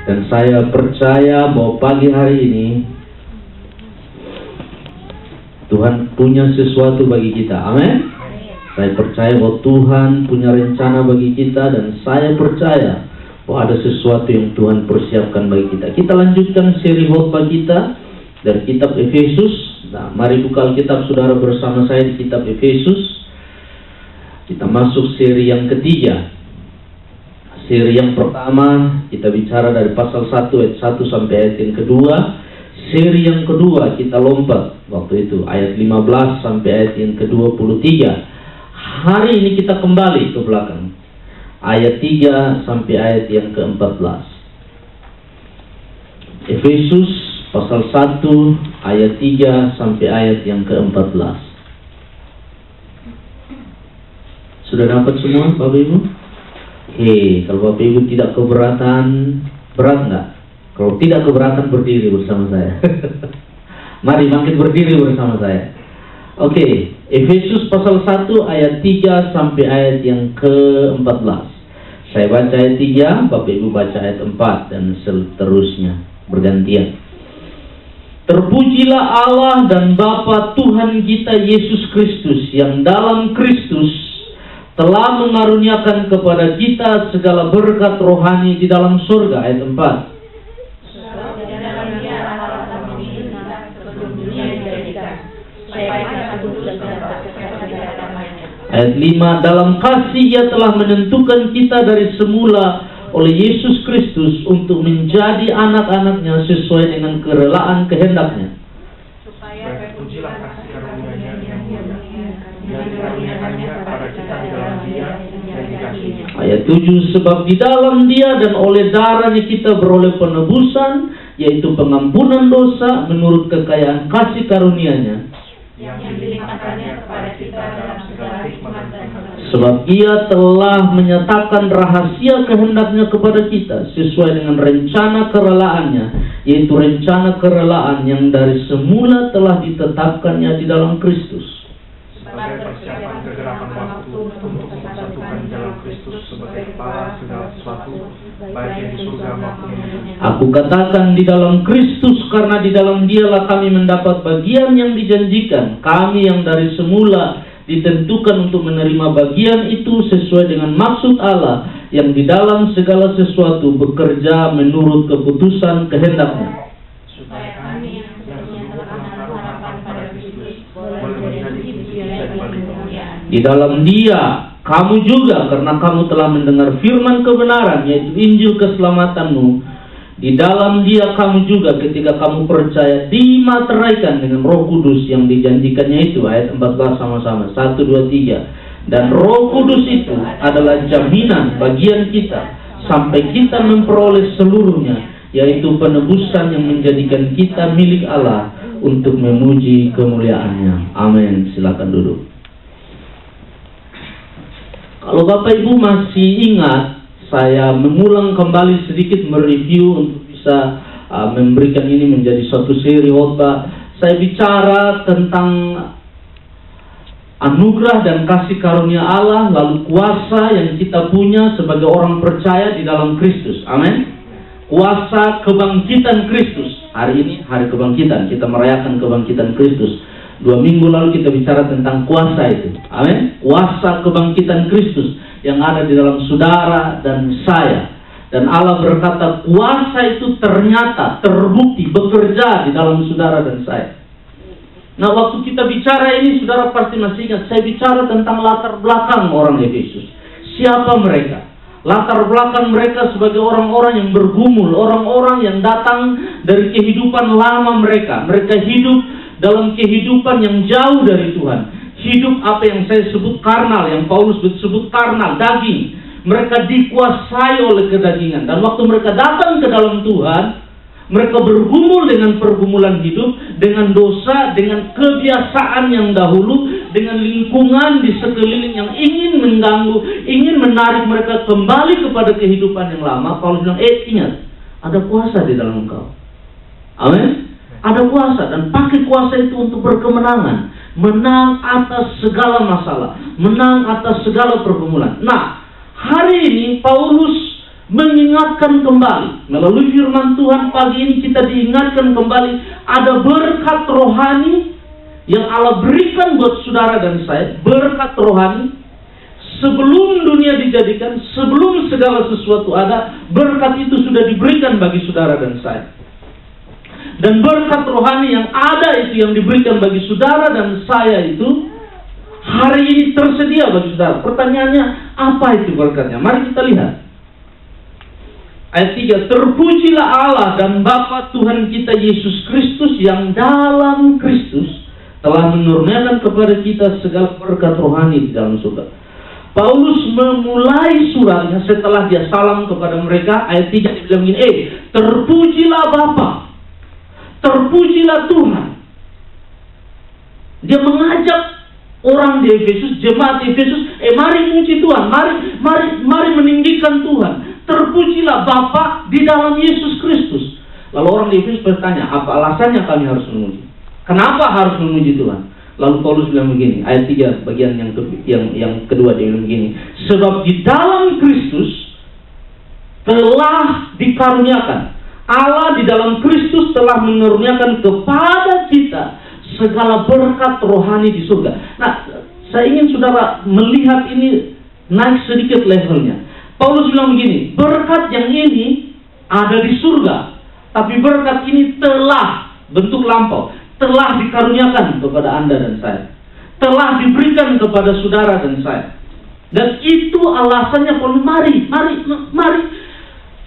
Dan saya percaya bahwa pagi hari ini Tuhan punya sesuatu bagi kita. Amin. Saya percaya bahwa Tuhan punya rencana bagi kita, dan saya percaya bahwa ada sesuatu yang Tuhan persiapkan bagi kita. Kita lanjutkan seri khotbah kita dari kitab Efesus. Nah, mari buka Alkitab saudara bersama saya di kitab Efesus. Kita masuk seri yang ketiga. Seri yang pertama kita bicara dari pasal 1 ayat 1 sampai ayat yang kedua. Seri yang kedua kita lompat waktu itu ayat 15 sampai ayat yang ke-23. Hari ini kita kembali ke belakang, ayat 3 sampai ayat yang ke-14. Efesus pasal 1 ayat 3 sampai ayat yang ke-14. Sudah dapat semua Bapak Ibu? Kalau Bapak Ibu tidak keberatan, berat nggak? Kalau tidak keberatan, berdiri bersama saya. Mari bangkit berdiri bersama saya. Oke, Efesus pasal 1 ayat 3 sampai ayat yang ke-14. Saya baca ayat 3, Bapak Ibu baca ayat 4, dan seterusnya bergantian. Terpujilah Allah dan Bapa Tuhan kita Yesus Kristus, yang dalam Kristus telah mengaruniakan kepada kita segala berkat rohani di dalam surga. Ayat 4. Ayat 5, dalam kasih Ia telah menentukan kita dari semula oleh Yesus Kristus untuk menjadi anak-anaknya sesuai dengan kerelaan kehendak-Nya. Supaya terpujilah kasih karunia-Nya yang dikaruniakannya kepada kita di dalam Dia dan dikasihi. Ayat 7, sebab di dalam Dia dan oleh darah-Nya kita beroleh penebusan, yaitu pengampunan dosa menurut kekayaan kasih karunia-Nya yang dilimpahkannya kepada kita dalam segala hikmat dan pengetahuan. Sebab Ia telah menyatakan rahasia kehendak-Nya kepada kita sesuai dengan rencana kerelaannya, yaitu rencana kerelaan yang dari semula telah ditetapkannya di dalam Kristus. Sebagai persiapan kegerakan waktu untuk disatukan dalam Kristus sebagai kepala segala sesuatu, baik yang di surga maupun di bumi. Aku katakan di dalam Kristus, karena di dalam Dialah kami mendapat bagian yang dijanjikan. Kami yang dari semula ditentukan untuk menerima bagian itu sesuai dengan maksud Allah yang di dalam segala sesuatu bekerja menurut keputusan kehendak-Nya. Supaya kami yang menyatakan harapan pada Kristus boleh menjadi pujian bagi kemuliaan. Di dalam Dia kamu juga, karena kamu telah mendengar firman kebenaran, yaitu Injil keselamatanmu. Di dalam Dia kamu juga ketika kamu percaya dimateraikan dengan Roh Kudus yang dijanjikannya itu. Ayat 14 sama-sama. 1, 2, 3. Dan Roh Kudus itu adalah jaminan bagian kita sampai kita memperoleh seluruhnya, yaitu penebusan yang menjadikan kita milik Allah untuk memuji kemuliaan-Nya. Amin. Silakan duduk. Kalau Bapak Ibu masih ingat, saya mengulang kembali sedikit mereview untuk bisa memberikan ini menjadi suatu seri khotbah. Saya bicara tentang anugerah dan kasih karunia Allah, lalu kuasa yang kita punya sebagai orang percaya di dalam Kristus. Amin. Kuasa kebangkitan Kristus. Hari ini hari kebangkitan, kita merayakan kebangkitan Kristus. 2 minggu lalu kita bicara tentang kuasa itu. Amin. Kuasa kebangkitan Kristus yang ada di dalam saudara dan saya. Dan Allah berkata kuasa itu ternyata terbukti bekerja di dalam saudara dan saya. Nah, waktu kita bicara ini, saudara pasti masih ingat, saya bicara tentang latar belakang orang Efesus. Siapa mereka? Latar belakang mereka sebagai orang-orang yang bergumul, orang-orang yang datang dari kehidupan lama mereka. Mereka hidup dalam kehidupan yang jauh dari Tuhan. Hidup apa yang saya sebut karnal, yang Paulus sebut karnal, daging. Mereka dikuasai oleh kedagingan. Dan waktu mereka datang ke dalam Tuhan, mereka bergumul dengan pergumulan hidup, dengan dosa, dengan kebiasaan yang dahulu, dengan lingkungan di sekeliling yang ingin mengganggu, ingin menarik mereka kembali kepada kehidupan yang lama. Paulus bilang, ingat, ada kuasa di dalam engkau. Amin. Ada kuasa, dan pakai kuasa itu untuk berkemenangan. Menang atas segala masalah, menang atas segala pergumulan. Nah, hari ini Paulus mengingatkan kembali. Melalui firman Tuhan pagi ini kita diingatkan kembali ada berkat rohani yang Allah berikan buat saudara dan saya. Berkat rohani sebelum dunia dijadikan, sebelum segala sesuatu ada, berkat itu sudah diberikan bagi saudara dan saya. Dan berkat rohani yang ada itu, yang diberikan bagi saudara dan saya itu hari ini tersedia bagi saudara. Pertanyaannya, apa itu berkatnya? Mari kita lihat. Ayat 3, terpujilah Allah dan Bapa Tuhan kita Yesus Kristus yang dalam Kristus telah menurunkan kepada kita segala berkat rohani di dalam surga. Paulus memulai suratnya setelah dia salam kepada mereka. Ayat 3 dia bilang begini, terpujilah Bapa, terpujilah Tuhan. Dia mengajak orang di Efesus, jemaat di Efesus, mari muji Tuhan, mari meninggikan Tuhan. Terpujilah Bapa di dalam Yesus Kristus. Lalu orang di Efesus bertanya, apa alasannya kami harus memuji? Kenapa harus memuji Tuhan? Lalu Paulus bilang begini, ayat 3 bagian yang kedua dia bilang begini, sebab di dalam Kristus telah dikaruniakan, Allah di dalam Kristus telah mengaruniakan kepada kita segala berkat rohani di surga. Nah, saya ingin saudara melihat ini naik sedikit levelnya. Paulus bilang begini, berkat yang ini ada di surga, tapi berkat ini telah, bentuk lampau, telah dikaruniakan kepada Anda dan saya, telah diberikan kepada saudara dan saya. Dan itu alasannya, mari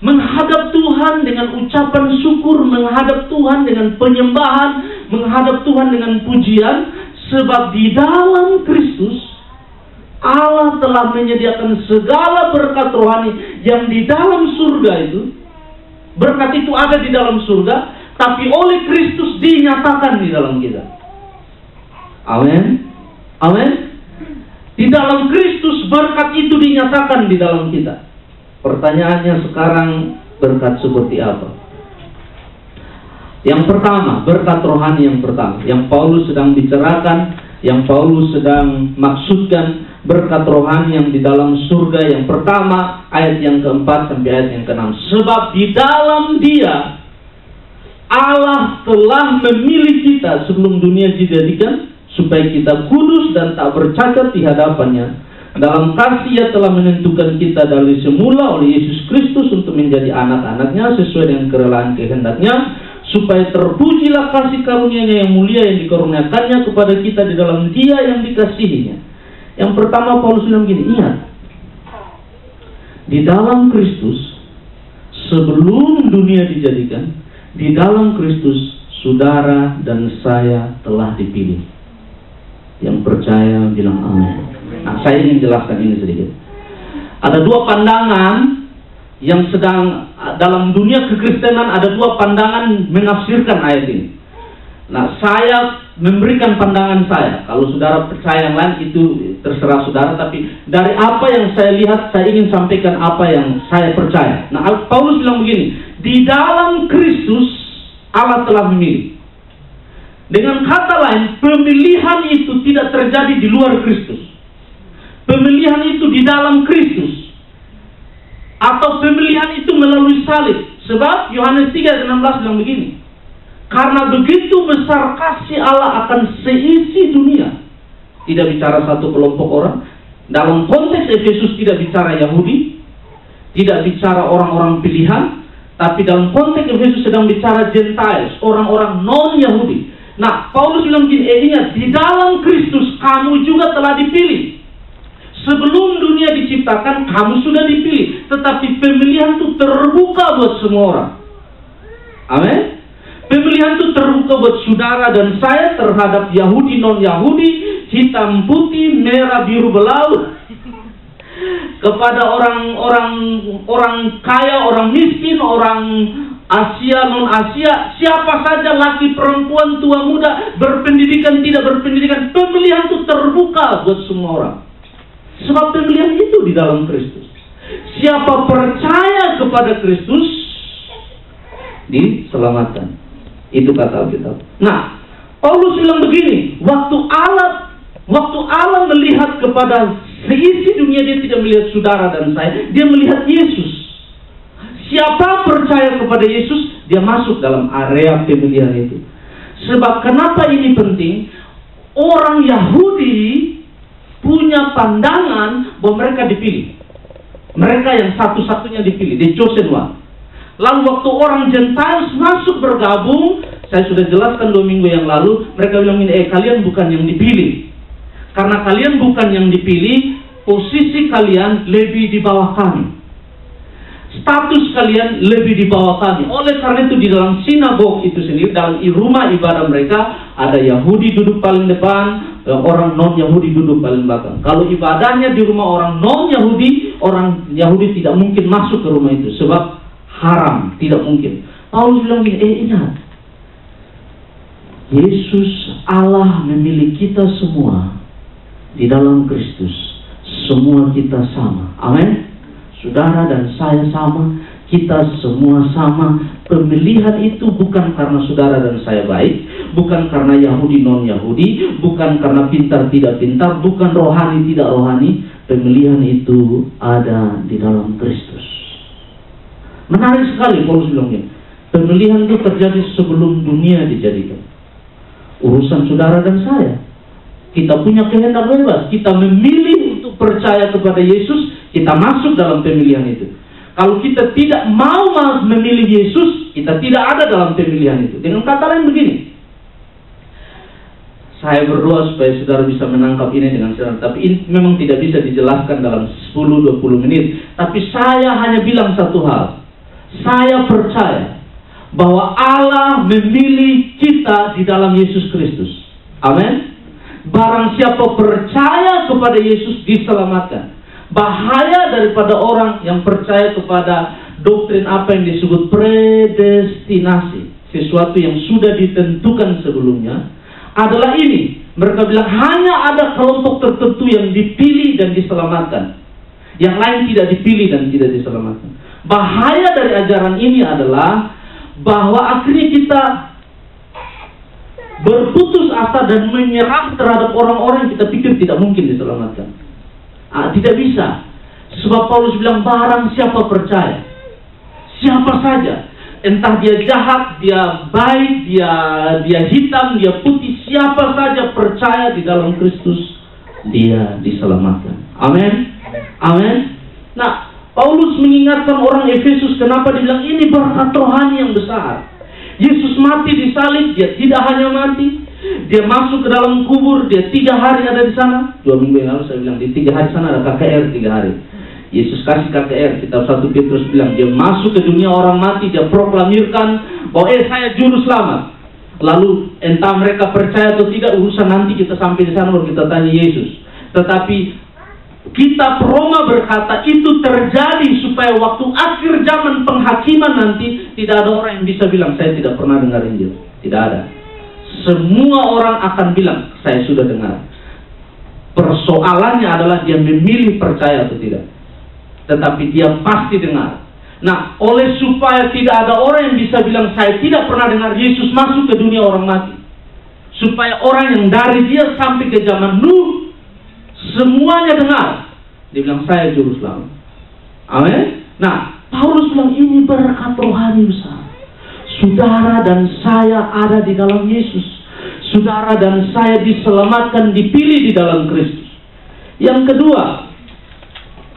menghadap Tuhan dengan ucapan syukur, menghadap Tuhan dengan penyembahan, menghadap Tuhan dengan pujian, sebab di dalam Kristus Allah telah menyediakan segala berkat rohani yang di dalam surga itu. Berkat itu ada di dalam surga, tapi oleh Kristus dinyatakan di dalam kita. Amin. Amin. Di dalam Kristus berkat itu dinyatakan di dalam kita. Pertanyaannya sekarang, berkat seperti apa? Yang pertama, berkat rohani yang pertama, yang Paulus sedang bicarakan, yang Paulus sedang maksudkan, berkat rohani yang di dalam surga yang pertama, ayat yang keempat sampai ayat yang keenam. Sebab di dalam Dia Allah telah memilih kita sebelum dunia dijadikan, supaya kita kudus dan tak bercacat di hadapannya. Dalam kasih Ia telah menentukan kita dari semula oleh Yesus Kristus untuk menjadi anak-anaknya sesuai dengan kerelaan kehendaknya, supaya terpujilah kasih karunia-Nya yang mulia yang dikaruniakannya kepada kita di dalam Dia yang dikasihinya. Yang pertama Paulus bilang gini, ingat, di dalam Kristus sebelum dunia dijadikan, di dalam Kristus saudara dan saya telah dipilih. Yang percaya bilang amin. Nah, saya ingin jelaskan ini sedikit. Ada dua pandangan yang sedang dalam dunia kekristenan, ada dua pandangan menafsirkan ayat ini. Nah, saya memberikan pandangan saya. Kalau saudara percaya yang lain itu terserah saudara, tapi dari apa yang saya lihat, saya ingin sampaikan apa yang saya percaya. Nah, Paulus bilang begini, di dalam Kristus Allah telah memilih. Dengan kata lain, pemilihan itu tidak terjadi di luar Kristus. Pemilihan itu di dalam Kristus. Atau pemilihan itu melalui salib. Sebab Yohanes 3:16 bilang begini, karena begitu besar kasih Allah akan seisi dunia. Tidak bicara satu kelompok orang. Dalam konteks Efesus tidak bicara Yahudi, tidak bicara orang-orang pilihan, tapi dalam konteks Efesus sedang bicara Gentiles, orang-orang non-Yahudi. Nah, Paulus bilang begini, ingat, di dalam Kristus kamu juga telah dipilih. Sebelum dunia diciptakan, kamu sudah dipilih. Tetapi pemilihan itu terbuka buat semua orang. Amin. Pemilihan itu terbuka buat saudara dan saya terhadap Yahudi, non-Yahudi, hitam, putih, merah, biru, belaut. Kepada orang kaya, orang miskin, orang Asia, non-Asia, siapa saja, laki, perempuan, tua, muda, berpendidikan, tidak berpendidikan, pemilihan itu terbuka buat semua orang. Sebab pemilihan itu di dalam Kristus. Siapa percaya kepada Kristus, diselamatkan. Itu kata Alkitab. Nah, Paulus bilang begini, waktu Allah melihat kepada seisi dunia, dia tidak melihat saudara dan saya, dia melihat Yesus. Siapa percaya kepada Yesus, dia masuk dalam area pemilihan itu. Sebab kenapa ini penting? Orang Yahudi punya pandangan bahwa mereka dipilih. Mereka yang satu-satunya dipilih, the chosen one. Lalu waktu orang Gentiles masuk bergabung, saya sudah jelaskan 2 minggu yang lalu, mereka bilang ini, kalian bukan yang dipilih. Karena kalian bukan yang dipilih, posisi kalian lebih di bawah kami. Status kalian lebih di bawah kami. Oleh karena itu di dalam sinagog itu sendiri, dalam rumah ibadah mereka, ada Yahudi duduk paling depan, orang non-Yahudi duduk paling belakang. Kalau ibadahnya di rumah orang non-Yahudi, orang Yahudi tidak mungkin masuk ke rumah itu. Sebab haram, tidak mungkin. Paulus bilang gini, ingat. Yesus Allah memilih kita semua di dalam Kristus. Semua kita sama. Amin. Saudara dan saya sama, kita semua sama. Pemilihan itu bukan karena saudara dan saya baik, bukan karena Yahudi non-Yahudi, bukan karena pintar tidak pintar, bukan rohani tidak rohani. Pemilihan itu ada di dalam Kristus. Menarik sekali Paulus bilangnya. Pemilihan itu terjadi sebelum dunia dijadikan. Urusan saudara dan saya. Kita punya kehendak bebas. Kita memilih untuk percaya kepada Yesus. Kita masuk dalam pemilihan itu. Kalau kita tidak mau memilih Yesus, kita tidak ada dalam pemilihan itu. Dengan kata lain begini. Saya berdoa supaya saudara bisa menangkap ini dengan jelas. Tapi ini memang tidak bisa dijelaskan dalam 10-20 menit. Tapi saya hanya bilang satu hal. Saya percaya bahwa Allah memilih kita di dalam Yesus Kristus. Amin. Barang siapa percaya kepada Yesus diselamatkan. Bahaya daripada orang yang percaya kepada doktrin apa yang disebut predestinasi, sesuatu yang sudah ditentukan sebelumnya, adalah ini. Mereka bilang hanya ada kelompok tertentu yang dipilih dan diselamatkan, yang lain tidak dipilih dan tidak diselamatkan. Bahaya dari ajaran ini adalah bahwa akhirnya kita berputus asa dan menyerah terhadap orang-orang yang kita pikir tidak mungkin diselamatkan. Tidak bisa. Sebab Paulus bilang barang siapa percaya, siapa saja, entah dia jahat, dia baik, dia hitam, dia putih, siapa saja percaya di dalam Kristus, dia diselamatkan. Amin. Amin. Nah, Paulus mengingatkan orang Efesus kenapa dibilang ini berkat rohani yang besar. Yesus mati di salib, dia tidak hanya mati, dia masuk ke dalam kubur, dia 3 hari ada di sana. 2 minggu yang lalu saya bilang di 3 hari sana ada KKR 3 hari. Yesus kasih KKR. Kitab 1 Petrus bilang dia masuk ke dunia orang mati, dia proklamirkan bahwa saya juru selamat. Lalu entah mereka percaya atau tidak, urusan nanti kita sampai di sana baru kita tanya Yesus. Tetapi kitab Roma berkata itu terjadi supaya waktu akhir zaman penghakiman nanti tidak ada orang yang bisa bilang saya tidak pernah dengar Injil. Tidak ada. Semua orang akan bilang saya sudah dengar. Persoalannya adalah dia memilih percaya atau tidak. Tetapi dia pasti dengar. Nah, oleh supaya tidak ada orang yang bisa bilang saya tidak pernah dengar, Yesus masuk ke dunia orang mati. Supaya orang yang dari dia sampai ke zaman Nuh semuanya dengar. Dia bilang saya juru selamat. Amin. Nah, Paulus bilang ini berkat rohani besar. Saudara dan saya ada di dalam Yesus. Saudara dan saya diselamatkan, dipilih di dalam Kristus. Yang kedua,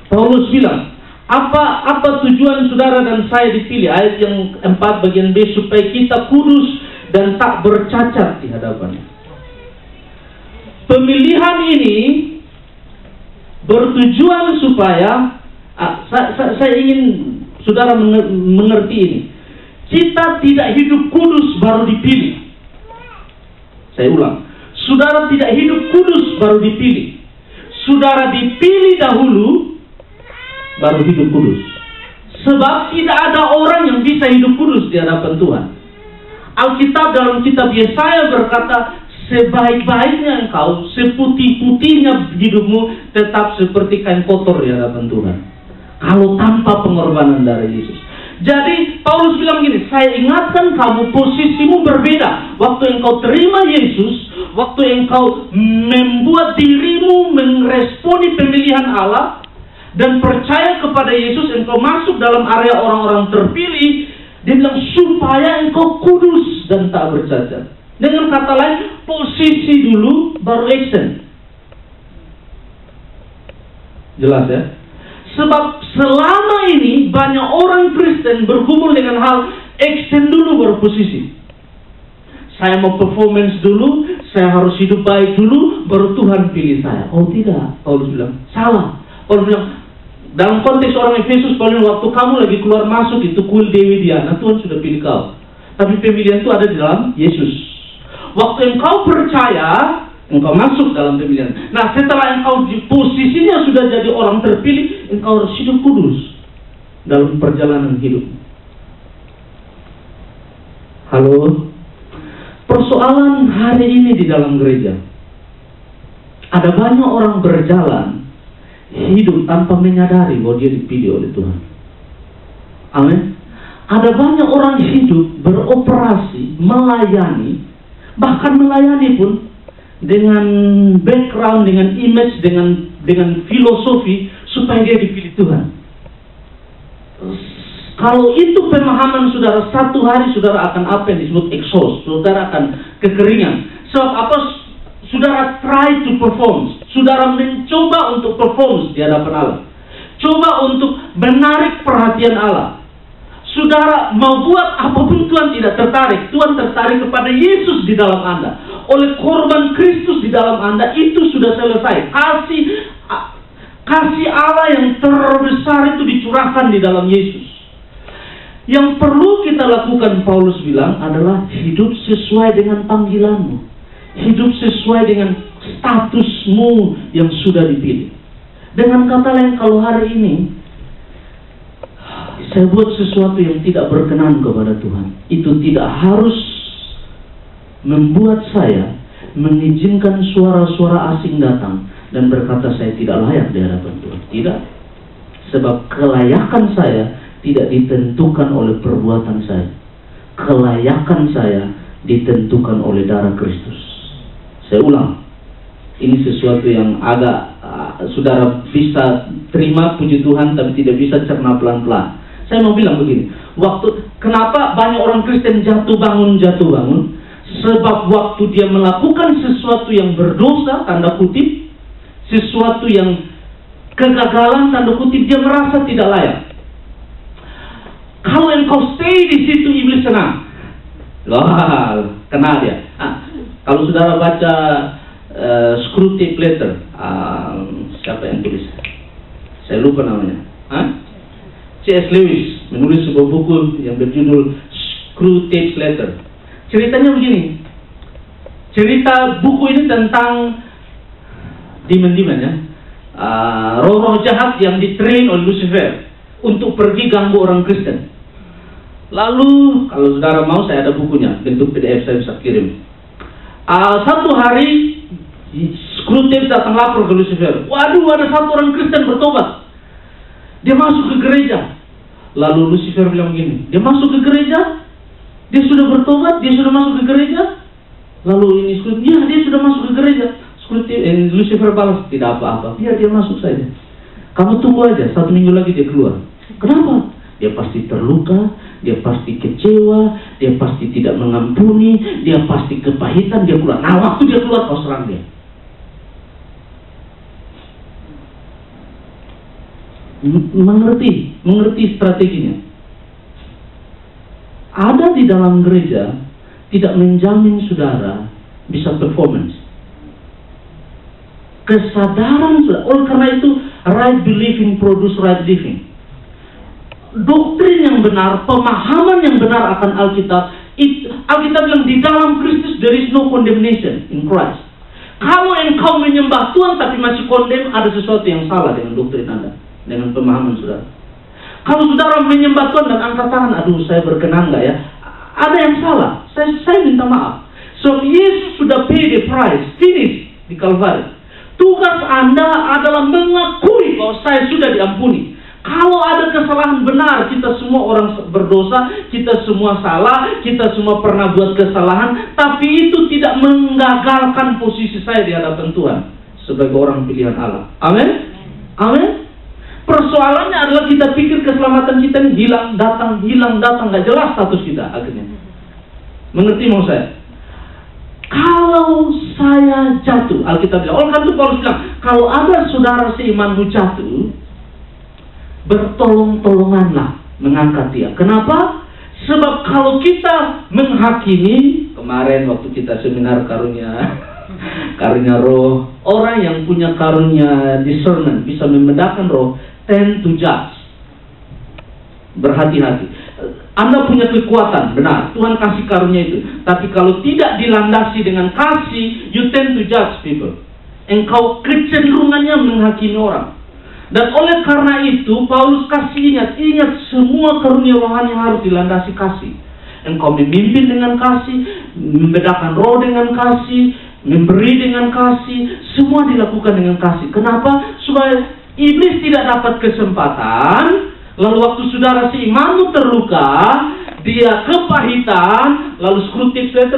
Paulus bilang, apa tujuan saudara dan saya dipilih? Ayat yang 4 bagian B, supaya kita kudus dan tak bercacat di hadapannya. Pemilihan ini bertujuan supaya saya ingin saudara mengerti ini. Kita tidak hidup kudus baru dipilih. Saya ulang. Saudara tidak hidup kudus baru dipilih. Saudara dipilih dahulu baru hidup kudus. Sebab tidak ada orang yang bisa hidup kudus di hadapan Tuhan. Alkitab dalam kitab Yesaya berkata, sebaik-baiknya engkau, seputih-putihnya hidupmu, tetap seperti kain kotor di hadapan Tuhan. Kalau tanpa pengorbanan darah Yesus. Jadi Paulus bilang gini, saya ingatkan kamu posisimu berbeda. Waktu engkau terima Yesus, waktu engkau membuat dirimu meresponi pemilihan Allah, dan percaya kepada Yesus, engkau masuk dalam area orang-orang terpilih. Dia bilang supaya engkau kudus dan tak bercacat. Dengan kata lain, posisi dulu baru action. Jelas ya? Sebab selama ini banyak orang Kristen bergumul dengan hal action dulu baru posisi. Saya mau performance dulu, saya harus hidup baik dulu, baru Tuhan pilih saya. Oh tidak, Paulus bilang, salah. Paulus bilang, dalam konteks orang Efesus, Paulus bilang, waktu kamu lagi keluar masuk itu kuil Dewi Diana, Tuhan sudah pilih kau. Tapi pemilihan itu ada di dalam Yesus. Waktu engkau percaya, engkau masuk dalam pemilihan. Nah, setelah engkau di posisinya sudah jadi orang terpilih, engkau harus hidup kudus dalam perjalanan hidup. Halo? Persoalan hari ini di dalam gereja, ada banyak orang berjalan hidup tanpa menyadari bahwa dia dipilih oleh Tuhan. Amin. Ada banyak orang hidup beroperasi, melayani, bahkan melayani pun dengan background, dengan image, dengan filosofi supaya dia dipilih Tuhan. Kalau itu pemahaman saudara, satu hari saudara akan apa yang disebut exhaust, saudara akan kekeringan. Sebab apa? Saudara try to perform, saudara mencoba untuk perform di hadapan Allah, coba untuk menarik perhatian Allah. Saudara mau buat apapun, Tuhan tidak tertarik. Tuhan tertarik kepada Yesus di dalam Anda. Oleh korban Kristus di dalam Anda, itu sudah selesai. Kasih Allah yang terbesar itu dicurahkan di dalam Yesus. Yang perlu kita lakukan, Paulus bilang, adalah hidup sesuai dengan panggilanmu. Hidup sesuai dengan statusmu yang sudah dipilih. Dengan kata lain, kalau hari ini saya buat sesuatu yang tidak berkenan kepada Tuhan, itu tidak harus membuat saya mengizinkan suara-suara asing datang dan berkata saya tidak layak di hadapan Tuhan. Tidak. Sebab kelayakan saya tidak ditentukan oleh perbuatan saya. Kelayakan saya ditentukan oleh darah Kristus. Saya ulang. Ini sesuatu yang agak saudara bisa terima, puji Tuhan, tapi tidak bisa cerna pelan-pelan. Saya mau bilang begini. Kenapa banyak orang Kristen jatuh bangun? Sebab waktu dia melakukan sesuatu yang berdosa, tanda kutip, sesuatu yang kegagalan, tanda kutip, dia merasa tidak layak. Kalau engkau stay di situ, iblis senang. Wah, kena dia. Kalau saudara baca Screwtape Letter, siapa yang tulis? Saya lupa namanya. C.S. Lewis menulis sebuah buku yang berjudul Screwtape Letter. Ceritanya begini. Cerita buku ini tentang demon-demon ya. Roh-roh jahat yang ditrain oleh Lucifer untuk pergi ganggu orang Kristen. Lalu, kalau saudara mau, saya ada bukunya, bentuk PDF saya bisa kirim. Satu hari, Screwtape datang lapor ke Lucifer. Waduh, ada satu orang Kristen bertobat. Dia masuk ke gereja. Lalu Lucifer bilang begini, dia masuk ke gereja? Dia sudah bertobat? Dia sudah masuk ke gereja? Lalu ini Screwtape, ya dia sudah masuk ke gereja. Lucifer balas, tidak apa-apa, biar dia masuk saja. Kamu tunggu aja, 1 minggu lagi dia keluar. Kenapa? Dia pasti terluka, dia pasti kecewa, dia pasti tidak mengampuni, dia pasti kepahitan, dia keluar. Nah, waktu dia keluar, kau serang dia. Mengerti strateginya. Ada di dalam gereja tidak menjamin saudara bisa performance. Kesadaran saudara, oleh karena itu right believing produce right living. Doktrin yang benar, pemahaman yang benar akan Alkitab, Alkitab bilang di dalam Kristus there is no condemnation in Christ. Kalau engkau menyembah Tuhan tapi masih condemn, ada sesuatu yang salah dengan doktrin Anda, dengan pemahaman saudara. Kalau saudara menyembah Tuhan dan angkat tangan, aduh saya berkenan nggak ya? Ada yang salah. Saya minta maaf. So Yesus sudah pay the price, finish di Kalvari. Tugas Anda adalah mengakui bahwa saya sudah diampuni. Kalau ada kesalahan benar, kita semua orang berdosa, kita semua salah, kita semua pernah buat kesalahan, tapi itu tidak menggagalkan posisi saya di hadapan Tuhan sebagai orang pilihan Allah. Amin? Amin? Persoalannya adalah kita pikir keselamatan kita ini hilang, datang, nggak jelas status kita akhirnya. Mengerti mau saya? Kalau saya jatuh, Alkitab bilang, oleh karena itu Paulus bilang, kalau ada saudara seimanmu jatuh, bertolong-tolonganlah mengangkat dia. Kenapa? Sebab kalau kita menghakimi, kemarin waktu kita seminar karunia roh, orang yang punya karunia discernment, bisa membedakan roh, tend to judge. Berhati-hati. Anda punya kekuatan, benar, Tuhan kasih karunia itu. Tapi kalau tidak dilandasi dengan kasih, you tend to judge people. Engkau kecenderungannya menghakimi orang. Dan oleh karena itu, Paulus kasih ingat semua karunia rohani harus dilandasi kasih. Engkau memimpin dengan kasih, membedakan roh dengan kasih, memberi dengan kasih, semua dilakukan dengan kasih. Kenapa? Supaya iblis tidak dapat kesempatan. Lalu waktu saudara seimanmu terluka, dia kepahitan, lalu screw tips letter,